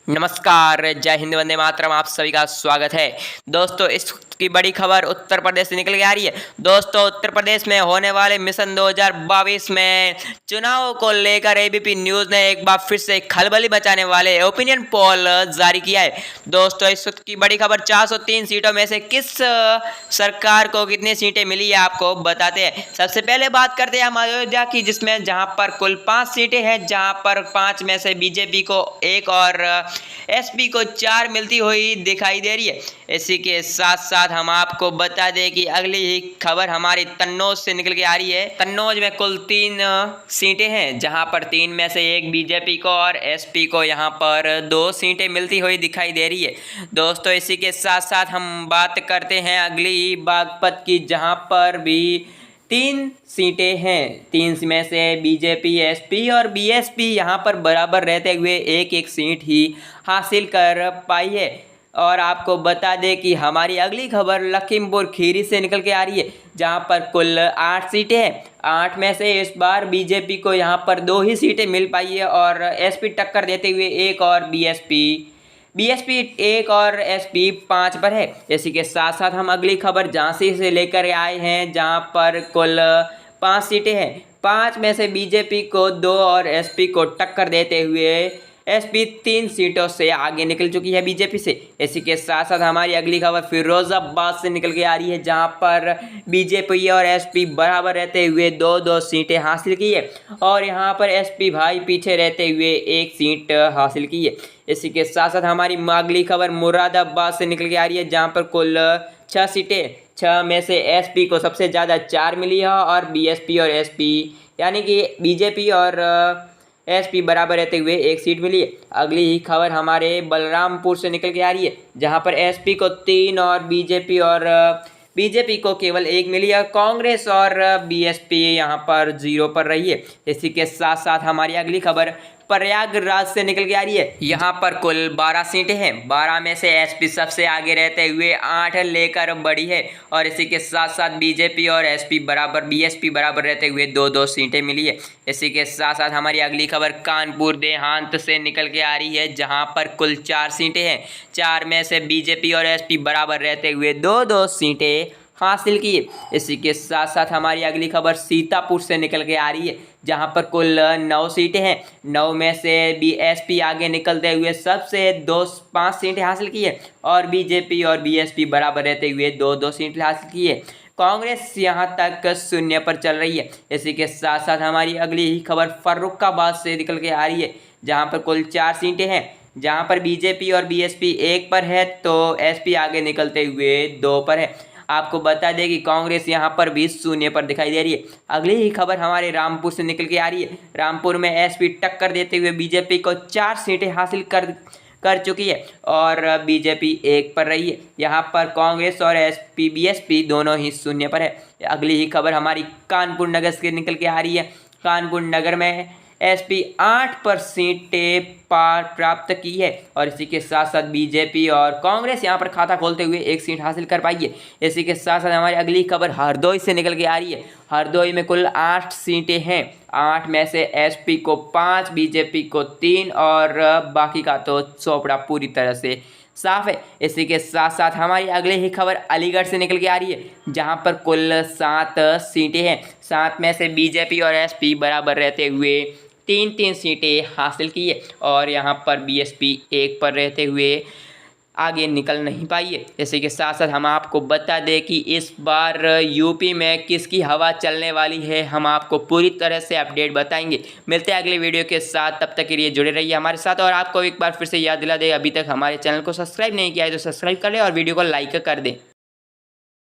नमस्कार, जय हिंद, वंदे मातरम। आप सभी का स्वागत है। दोस्तों, इसकी बड़ी खबर उत्तर प्रदेश से निकल के आ रही है। दोस्तों, उत्तर प्रदेश में होने वाले मिशन 2022 में चुनाव को लेकर एबीपी न्यूज ने एक बार फिर से खलबली मचाने वाले ओपिनियन पोल जारी किया है। दोस्तों, इस वक्त की बड़ी खबर 403 सीटों में से किस सरकार को कितनी सीटें मिली है आपको बताते हैं। सबसे पहले बात करते हैं हम अयोध्या की, जिसमें जहां पर कुल 5 सीटें हैं, जहां पर 5 में से बीजेपी को 1 और एसपी को 4 मिलती हुई दिखाई दे रही है। इसी के साथ साथ हम आपको बता दें कि अगली ही खबर हमारी कन्नौज से निकल के आ रही है। कन्नौज में कुल 3 सीटें हैं, जहां पर 3 में से 1 बीजेपी को और एसपी को यहां पर 2 सीटें मिलती हुई दिखाई दे रही है। दोस्तों, इसी के साथ साथ हम बात करते हैं अगली बागपत की, जहां पर भी 3 सीटें हैं। 3 में से बीजेपी, एसपी और बीएसपी यहाँ पर बराबर रहते हुए एक एक सीट ही हासिल कर पाई है। और आपको बता दें कि हमारी अगली खबर लखीमपुर खीरी से निकल के आ रही है, जहाँ पर कुल 8 सीटें हैं। 8 में से इस बार बीजेपी को यहाँ पर 2 ही सीटें मिल पाई है और एसपी टक्कर देते हुए 1 और बीएसपी 1 और एसपी 5 पर है। इसी के साथ साथ हम अगली खबर झांसी से लेकर आए हैं, जहां पर कुल 5 सीटें हैं। 5 में से बीजेपी को 2 और एसपी को टक्कर देते हुए एसपी 3 सीटों से आगे निकल चुकी है बीजेपी से। इसी के साथ साथ हमारी अगली खबर फिरोजाबाद से निकल के आ रही है, जहां पर बीजेपी और एसपी बराबर रहते हुए 2-2 सीटें हासिल की है और यहां पर एसपी भाई पीछे रहते हुए 1 सीट हासिल की है। इसी के साथ साथ हमारी अगली खबर मुरादाबाद से निकल के आ रही है, जहां पर कुल 6 सीटें। 6 में से एसपी को सबसे ज़्यादा 4 मिली है और बीएसपी और एसपी यानी कि बीजेपी और एसपी बराबर रहते हुए 1 सीट मिली है। अगली ही खबर हमारे बलरामपुर से निकल के आ रही है, जहां पर एसपी को 3 और बीजेपी को केवल 1 मिली है। कांग्रेस और बीएसपी यहां पर 0 पर रही है। इसी के साथ साथ हमारी अगली खबर प्रयागराज से निकल के आ रही है। यहाँ पर कुल 12 सीटें हैं। 12 में से एसपी सबसे आगे रहते हुए 8 लेकर बढ़ी है और इसी के साथ साथ बीजेपी और बीएसपी बराबर रहते हुए 2-2 सीटें मिली है। इसी के साथ साथ हमारी अगली खबर कानपुर देहात से निकल के आ रही है, जहाँ पर कुल 4 सीटें हैं। 4 में से बीजेपी और एसपी बराबर रहते हुए 2-2 सीटें हासिल की है। इसी के साथ साथ हमारी अगली खबर सीतापुर से निकल के आ रही है, जहां पर कुल 9 सीटें हैं। 9 में से बीएसपी आगे निकलते हुए सबसे 5 सीटें हासिल की है और बीजेपी और बीएसपी बराबर रहते हुए 2-2 सीटें हासिल की है। कांग्रेस यहां तक 0 पर चल रही है। इसी के साथ साथ हमारी अगली ही खबर फर्रुखाबाद से निकल के आ रही है, जहां पर कुल 4 सीटें हैं। जहां पर बीजेपी और बीएसपी 1 पर है तो एसपी आगे निकलते हुए 2 पर है। आपको बता दें कि कांग्रेस यहां पर भी 0 पर दिखाई दे रही है। अगली ही खबर हमारे रामपुर से निकल के आ रही है। रामपुर में एसपी टक्कर देते हुए बीजेपी को 4 सीटें हासिल कर चुकी है और बीजेपी 1 पर रही है। यहां पर कांग्रेस और बीएसपी दोनों ही 0 पर है। अगली ही खबर हमारी कानपुर नगर से निकल के आ रही है। कानपुर नगर में एसपी 8 पर सीटें प्राप्त की है और इसी के साथ साथ बीजेपी और कांग्रेस यहां पर खाता खोलते हुए 1 सीट हासिल कर पाई है। इसी के साथ साथ हमारी अगली खबर हरदोई से निकल के आ रही है। हरदोई में कुल 8 सीटें हैं। 8 में से एसपी को 5, बीजेपी को 3 और बाकी का तो चौपड़ा पूरी तरह से साफ है। इसी के साथ साथ हमारी अगली ही खबर अलीगढ़ से निकल के आ रही है, जहां पर कुल 7 सीटें हैं। 7 में से बीजेपी और एसपी बराबर रहते हुए 3-3 सीटें हासिल की है और यहाँ पर बीएसपी 1 पर रहते हुए आगे निकल नहीं पाई है। इसी के साथ साथ हम आपको बता दें कि इस बार यूपी में किसकी हवा चलने वाली है, हम आपको पूरी तरह से अपडेट बताएंगे। मिलते हैं अगले वीडियो के साथ, तब तक के लिए जुड़े रहिए हमारे साथ। और आपको एक बार फिर से याद दिला दें, अभी तक हमारे चैनल को सब्सक्राइब नहीं किया है तो सब्सक्राइब कर लें और वीडियो को लाइक कर दें।